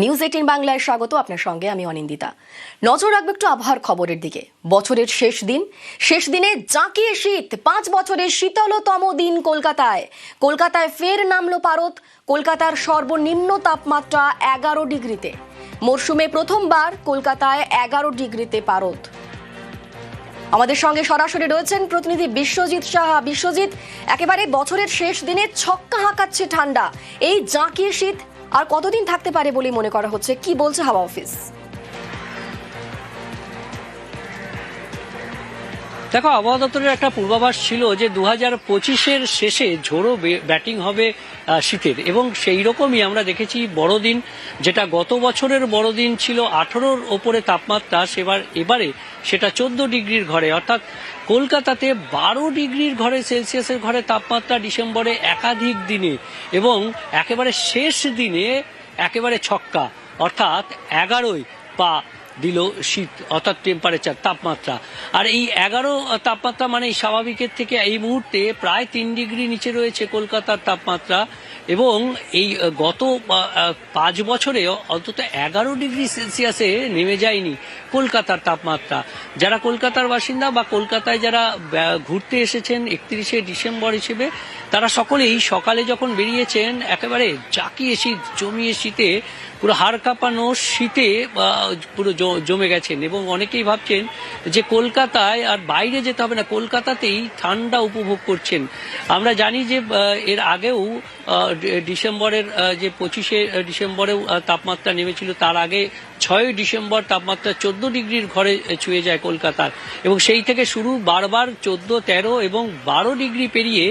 News 18 বাংলায় স্বাগত। আপনার সঙ্গে আমি অনিন্দিতা। নজর রাখবো একটু আবহাওয়ার খবরের দিকে। বছরের শেষ দিনে জাঁকিয়ে শীত। 5 বছরের শীতলতম দিন কলকাতায় ফের নামলো পারদ। কলকাতার সর্বনিম্ন তাপমাত্রা 11 ডিগ্রিতে। মরশুমে প্রথমবার কলকাতায় 11 ডিগ্রিতে পারদ। আমাদের সঙ্গে সরাসরি রয়েছেন প্রতিনিধি বিশ্বজিৎ সাহা। বিশ্বজিৎ, একেবারে বছরের শেষ দিনে ছক্কা হাঁকাচ্ছে ঠান্ডা। এই জাঁকিয়ে শীত আর কতদিন থাকতে পারে বলে মনে করা হচ্ছে, কি বলছে হাওয়া অফিস? দেখো, আবহাওয়া দপ্তরের একটা পূর্বাভাস ছিল যে 2025-এর শেষে ঝোড়ো ব্যাটিং হবে শীতের, এবং সেই রকমই আমরা দেখেছি। বড়দিন, যেটা গত বছরের বড়দিন ছিল 18-র ওপরে তাপমাত্রা, এবারে সেটা 14 ডিগ্রির ঘরে, অর্থাৎ কলকাতাতে 12 ডিগ্রির ঘরে সেলসিয়াসের ঘরে তাপমাত্রা ডিসেম্বরে একাধিক দিনে, এবং একেবারে শেষ দিনে একেবারে ছক্কা, অর্থাৎ 11ই পা দিল শীত, অর্থাৎ টেম্পারেচার তাপমাত্রা। আর এই 11 তাপমাত্রা মানে স্বাভাবিকের থেকে এই মুহূর্তে প্রায় 3 ডিগ্রি নিচে রয়েছে কলকাতার তাপমাত্রা, এবং এই গত 5 বছরে অন্তত 11 ডিগ্রি সেলসিয়াসে নেমে যায়নি কলকাতার তাপমাত্রা। যারা কলকাতার বাসিন্দা বা কলকাতায় যারা ঘুরতে এসেছেন 31শে ডিসেম্বর হিসেবে, তারা সকলেই সকালে যখন বেরিয়েছেন একেবারে জাঁকিয়ে শীত, জমিয়ে শীতে, পুরো হাড় কাঁপানো শীতে পুরো জমে গেছেন, এবং অনেকেই ভাবছেন যে কলকাতায় আর বাইরে যেতে হবে না, কলকাতাতেই ঠান্ডা উপভোগ করছেন। আমরা জানি যে এর আগেও ডিসেম্বরের যে 25শে ডিসেম্বরেও তাপমাত্রা নেমেছিল, তার আগে 6ই ডিসেম্বর তাপমাত্রা 14 ডিগ্রির ঘরে ছুঁয়ে যায় কলকাতার, এবং সেই থেকে শুরু বারবার 14, 13 এবং 12 ডিগ্রি পেরিয়ে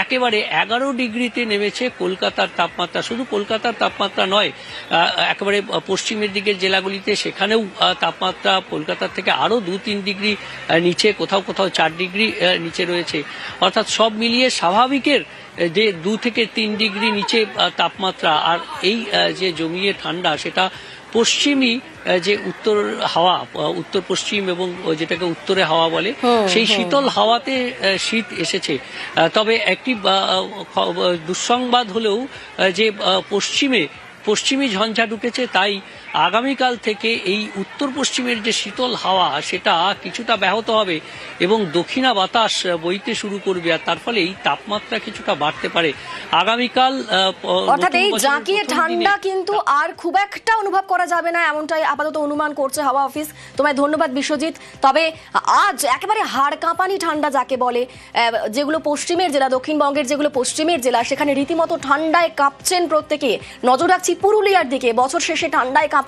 একেবারে 11 ডিগ্রিতে নেমেছে কলকাতার তাপমাত্রা। শুধু কলকাতার তাপমাত্রা নয়, একেবারে পশ্চিমের দিকের জেলাগুলিতে সেখানেও তাপমাত্রা কলকাতার থেকে আরও 2-3 ডিগ্রি নিচে, কোথাও 4 ডিগ্রি নিচে রয়েছে। অর্থাৎ সব মিলিয়ে স্বাভাবিকের যে 2 থেকে 3 ডিগ্রি নিচে তাপমাত্রা। আর এই যে জমিয়ে ঠান্ডা, সেটা পশ্চিমী যে উত্তর হাওয়া, উত্তর পশ্চিম এবং যেটাকে উত্তরে হাওয়া বলে, সেই শীতল হাওয়াতে শীত এসেছে। তবে একটি দুঃসংবাদ হলেও যে পশ্চিমী ঝঞ্ঝা ঢুকেছে, তাই আগামীকাল থেকে এই উত্তর পশ্চিমের যে শীতল হাওয়া, সেটা কিছুটা ব্যাহত হবে এবং দক্ষিণা বাতাস বইতে শুরু করবে, আর তার ফলে এই তাপমাত্রা কিছুটা বাড়তে পারে আগামীকাল। অর্থাৎ এই জাঁকিয়ে ঠান্ডা কিন্তু আর খুব একটা অনুভব করা যাবে না, এমনটাই আপাতত অনুমান করছে হাওয়া অফিস। তোমায় ধন্যবাদ বিশ্বজিৎ। তবে আজ একেবারে হাড় কাঁপানি ঠান্ডা যাকে বলে, যেগুলো পশ্চিমের জেলা, দক্ষিণবঙ্গের যেগুলো পশ্চিমের জেলা, সেখানে রীতিমতো ঠান্ডায় কাঁপছেন প্রত্যেকে। নজর রাখছি পুরুলিয়ার দিকে। বছর শেষে ঠান্ডায় কাঁপছে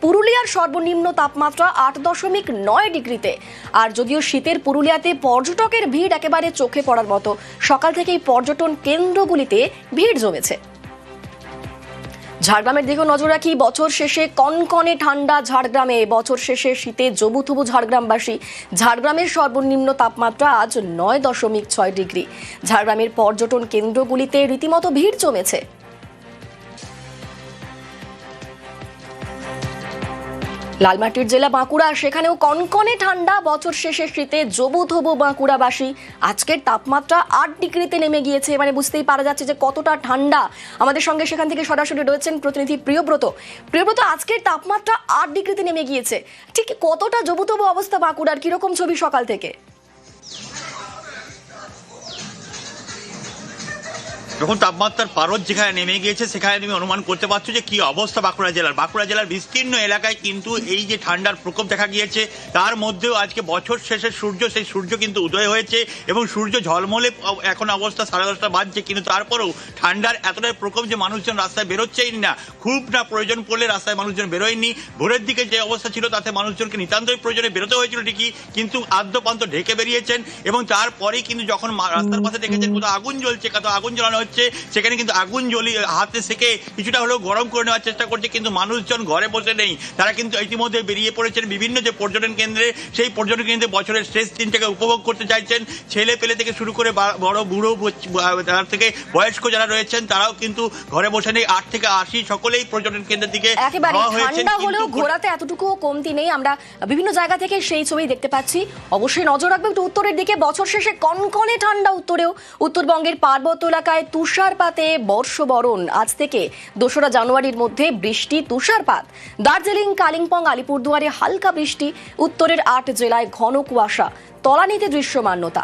পুরুলিয়ার সর্বনিম্ন তাপমাত্রা 8.9 ডিগ্রিতে। আর যদিও শীতের পুরুলিয়াতে পর্যটকের ভিড় একেবারে চোখে পড়ার মতো, সকাল থেকেই পর্যটন কেন্দ্রগুলিতে ভিড় জমেছে। ঝাড়গ্রামের দিকেও নজর রাখি। বছর শেষে কনকনে ঠান্ডা ঝাড়গ্রামে। বছর শেষে শীতে জবুথবু ঝাড়গ্রামবাসী। ঝাড়গ্রামের সর্বনিম্ন তাপমাত্রা আজ 9.6 ডিগ্রি। ঝাড়গ্রামের পর্যটন কেন্দ্রগুলিতে রীতিমতো ভিড় জমেছে। লালমাটির জেলা বাঁকুড়া, সেখানেও কনকনে ঠান্ডা। বছর শেষে শীতে জবুথবু বাঁকুড়াবাসী। আজকের তাপমাত্রা 8 ডিগ্রিতে নেমে গিয়েছে, মানে বুঝতেই পারা যাচ্ছে যে কতটা ঠান্ডা। আমাদের সঙ্গে সেখান থেকে সরাসরি রয়েছেন প্রতিনিধি প্রিয়ব্রত। আজকের তাপমাত্রা 8 ডিগ্রিতে নেমে গিয়েছে, ঠিক কতটা জবুথবু অবস্থা বাঁকুড়ার, কিরকম ছবি সকাল থেকে? যখন তাপমাত্রার পারদ যেখানে নেমে গিয়েছে, সেখানে তুমি অনুমান করতে পারছো যে কি অবস্থা বাঁকুড়া জেলার বিস্তীর্ণ এলাকায় কিন্তু এই যে ঠান্ডার প্রকোপ দেখা গিয়েছে। তার মধ্যেও আজকে বছর শেষের সেই সূর্য কিন্তু উদয় হয়েছে, এবং সূর্য ঝলমলে এখন অবস্থা 10:30 বাজছে, কিন্তু তারপরেও ঠান্ডার এতটাই প্রকোপ যে মানুষজন রাস্তায় বেরোচ্ছেই না। খুব না প্রয়োজন পড়লে রাস্তায় মানুষজন বেরোয়নি। ভোরের দিকে যে অবস্থা ছিল, তাতে মানুষজনকে নিতান্তই প্রয়োজনে বেরোতে হয়েছিল ঠিকই, কিন্তু আদ্যপান্ত ঢেকে বেরিয়েছেন। এবং তারপরেই কিন্তু যখন রাস্তার পাশে দেখেছেন কোথাও আগুন জ্বলছে, কোথাও আগুন জ্বালানো হচ্ছে, সেখানে কিন্তু আগুন জ্বলিয়ে হাতে সেকে কিছুটা হলেও গরম করে নেওয়ার চেষ্টা করছে। কিন্তু মানুষজন ঘরে বসে নেই, তারা কিন্তু ইতিমধ্যে বেরিয়ে পড়েছেন বিভিন্ন যে পর্যটন কেন্দ্রে। সেই পর্যটন কেন্দ্রে বছরের শেষ দিনটাকে উপভোগ করতে চাইছেন। ছেলে পেলে থেকে শুরু করে বড় বুড়ো, তার থেকে বয়স্ক যারা রয়েছেন, তারাও কিন্তু ঘরে বসে নেই। 8 থেকে 80 সকলেই পর্যটন কেন্দ্রের দিকে একেবারে ঠান্ডা হলেও ঘোরাতে এতটুকু কমতি নেই। আমরা বিভিন্ন জায়গা থেকে সেই ছবি দেখতে পাচ্ছি। অবশ্যই নজর রাখবে একটু উত্তরের দিকে। বছর শেষে কনকনে ঠান্ডা উত্তরেও। উত্তরবঙ্গের পার্বত্য এলাকায় তুষারপাতে বর্ষবরণ। আজ থেকে 2রা জানুয়ারির মধ্যে বৃষ্টি, তুষারপাত। দার্জিলিং, কালিম্পং, আলিপুরদুয়ারে হালকা বৃষ্টি, উত্তরের 8 জেলায় ঘন কুয়াশা, তলানিতে দৃশ্যমানতা।